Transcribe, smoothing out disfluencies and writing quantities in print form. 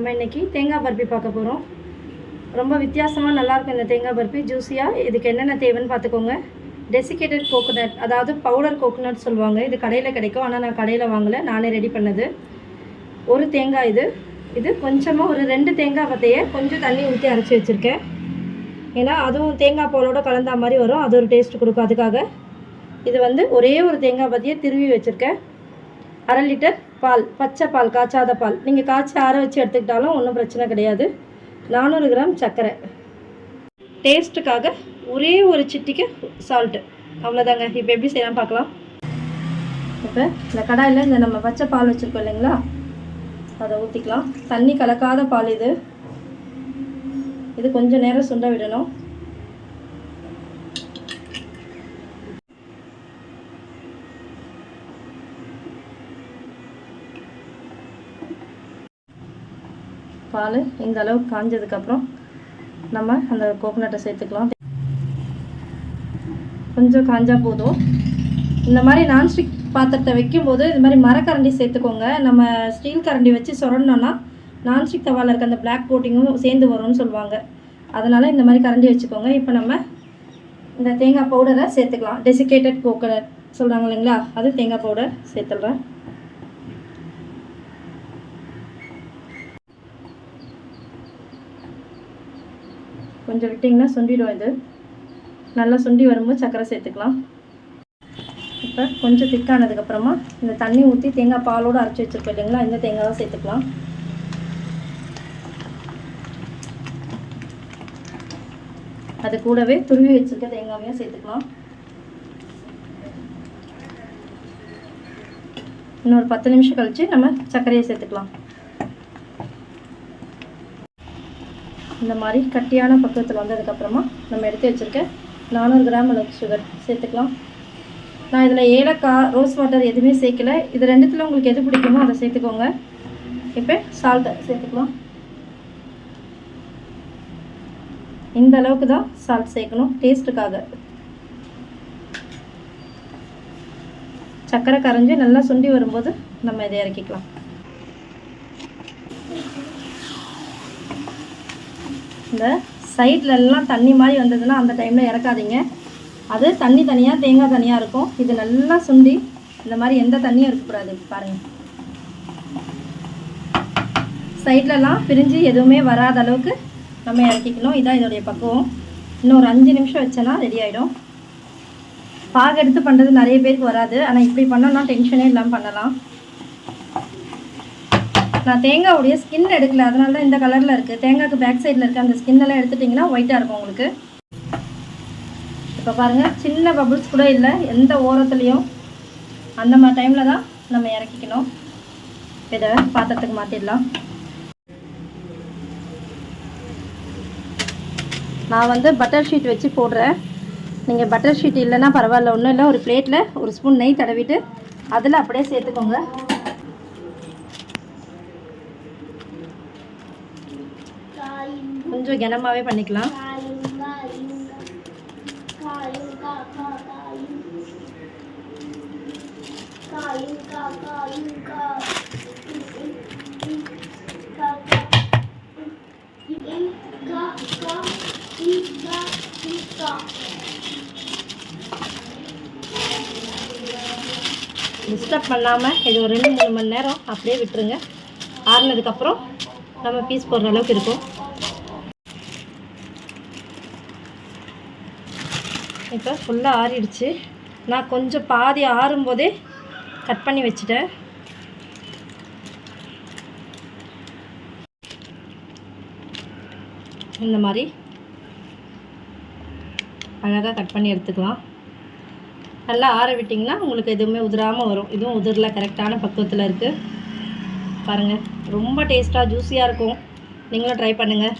நம்ம இன்றைக்கி தேங்காய் பர்பி பார்க்க போகிறோம். ரொம்ப வித்தியாசமாக நல்லாயிருக்கும் இந்த தேங்காய் பர்பி, ஜூஸியாக. இதுக்கு என்னென்ன தேவைன்னு பார்த்துக்கோங்க. டெசிகேட்டட் கோகோனட், அதாவது பவுடர் கோகோனட் சொல்லுவாங்க. இது கடையில் கிடைக்கும், ஆனால் நான் கடையில் வாங்கலை, நானே ரெடி பண்ணது. ஒரு தேங்காய் இது கொஞ்சமாக ஒரு 2 தேங்காய் பத்தையை கொஞ்சம் தண்ணி ஊற்றி அரைச்சி வச்சுருக்கேன். ஏன்னா அதுவும் தேங்காய் பாலோடு கலந்தா மாதிரி வரும், அது ஒரு டேஸ்ட் கொடுக்கும். அதுக்காக இது ஒரே ஒரு தேங்காய் பத்தியை திருவி வச்சுருக்கேன். 1/2 லிட்டர் பால், பச்சை பால், காய்ச்சாத பால். நீங்கள் காய்ச்சி ஆற வச்சு எடுத்துக்கிட்டாலும் ஒன்றும் பிரச்சனை கிடையாது. 400 கிராம் சர்க்கரை, டேஸ்ட்டுக்காக ஒரே ஒரு சிட்டிக்கு சால்ட்டு, அவ்வளோதாங்க. இப்போ எப்படி செய்யலாம் பார்க்கலாம். இப்போ இந்த கடாயில் இந்த நம்ம பச்சை பால் வச்சுருக்கோம் இல்லைங்களா, அதை ஊற்றிக்கலாம். தண்ணி கலக்காத பால் இது கொஞ்சம் நேரம் சுண்ட விடணும். பால் இந்த அளவுக்கு காஞ்சதுக்கப்புறம் நம்ம அந்த கோகோனட்டை சேர்த்துக்கலாம். கொஞ்சம் காஞ்சா போதும். இந்த மாதிரி நான்ஸ்டிக் பாத்திரத்தை வைக்கும்போது இது மாதிரி மரக்கரண்டி சேர்த்துக்கோங்க. நம்ம ஸ்டீல் கரண்டி வச்சு சொரண்டோன்னா நான்ஸ்டிக் தவாவில் இருக்க அந்த பிளாக் கோட்டிங்கும் சேர்ந்து வரும்னு சொல்லுவாங்க. அதனால் இந்த மாதிரி கரண்டி வச்சுக்கோங்க. இப்போ நம்ம இந்த தேங்காய் பவுடரை சேர்த்துக்கலாம். டெசிகேட்டட் கோகோனட் சொல்கிறாங்க இல்லைங்களா, அது தேங்காய் பவுடர் சேர்த்துடுறேன். கொஞ்சம் விட்டிங்கன்னா சுண்டிடும். இது நல்லா சுண்டி வரும்போது சர்க்கரை சேர்த்துக்கலாம். இப்போ கொஞ்சம் திக்கானதுக்கப்புறமா இந்த தண்ணி ஊற்றி தேங்காய் பாலோடு அரைச்சி வச்சுருக்கோம் இல்லைங்களா, இந்த தேங்காவை சேர்த்துக்கலாம். அது கூடவே துருவி வச்சுருக்க தேங்காவையும் சேர்த்துக்கலாம். இன்னொரு 10 நிமிஷம் கழித்து நம்ம சர்க்கரையை சேர்த்துக்கலாம். இந்த மாதிரி கட்டியான பக்குவத்தில் வந்ததுக்கப்புறமா நம்ம எடுத்து வச்சுருக்க 400 கிராம் அளவுக்கு சுகர் சேர்த்துக்கலாம். நான் இதில் ஏலக்காய், ரோஸ் வாட்டர் எதுவுமே சேர்க்கல. இது ரெண்டுத்தில் உங்களுக்கு எது பிடிக்குமோ அதை சேர்த்துக்கோங்க. இப்போ சால்ட்டை சேர்த்துக்கலாம். இந்த அளவுக்கு தான் சால்ட் சேர்க்கணும், டேஸ்ட்டுக்காக. சர்க்கரை கரைஞ்சி நல்லா சுண்டி வரும்போது நம்ம இதை இறக்கிக்கலாம். இந்த சைட்லெல்லாம் தண்ணி மாதிரி வந்ததுன்னா அந்த டைமில் இறக்காதீங்க. அது தண்ணி தனியாக, தேங்காய் தனியாக இருக்கும். இது நல்லா சுண்டி இந்த மாதிரி எந்த தண்ணியும் இருக்கக்கூடாது. பாருங்கள், சைட்லலாம் பிரிஞ்சு எதுவுமே வராத அளவுக்கு நம்ம இறக்கிக்கணும். இதான் இதோடைய பக்குவம். இன்னும் ஒரு 5 நிமிஷம் வச்சோன்னா ரெடி ஆகிடும். பாகு எடுத்து பண்ணுறது நிறைய பேருக்கு வராது, ஆனால் இப்படி பண்ணோன்னா டென்ஷனே இல்லாமல் பண்ணலாம். நான் தேங்காவுடைய ஸ்கின் எடுக்கல, அதனால தான் இந்த கலரில் இருக்குது. தேங்காய்க்கு பேக் சைடில் இருக்க அந்த ஸ்கின்னெல்லாம் எடுத்துட்டிங்கன்னா ஒயிட்டாக இருக்கும் உங்களுக்கு. இப்போ பாருங்கள், சின்ன பபுள்ஸ் கூட இல்லை எந்த ஓரத்துலேயும். அந்த மாதிரி டைமில் தான் நம்ம இறக்கிக்கணும். இதை பாத்திரத்துக்கு மாற்றிடலாம். நான் பட்டர் ஷீட் வச்சு போடுறேன். நீங்கள் பட்டர் ஷீட் இல்லைன்னா பரவாயில்ல, ஒன்றும் இல்லை. ஒரு பிளேட்டில் ஒரு ஸ்பூன் நெய் தடவிட்டு அதில் அப்படியே சேர்த்துக்கோங்க. கொஞ்சம் கனமாகவே பண்ணிக்கலாம். டிஸ்டர்ப் பண்ணாமல் இது ஒரு 2-3 மணி நேரம் அப்படியே விட்டுருங்க. ஆறுனதுக்கப்புறம் நம்ம பீஸ் போடுற அளவுக்கு இருக்கும். இப்போ ஃபுல்லாக ஆறிடுச்சு. நான் கொஞ்சம் பாதி ஆறும்போதே கட் பண்ணி வச்சுட்டேன். இந்த மாதிரி அழகாக கட் பண்ணி எடுத்துக்கலாம். நல்லா ஆற விட்டிங்கன்னா உங்களுக்கு எதுவுமே உதிராமல் வரும். இதுவும் உதிரில் கரெக்டான பக்குவத்தில் இருக்குது. பாருங்கள், ரொம்ப டேஸ்ட்டாக ஜூஸியாக இருக்கும். நீங்களும் ட்ரை பண்ணுங்கள்.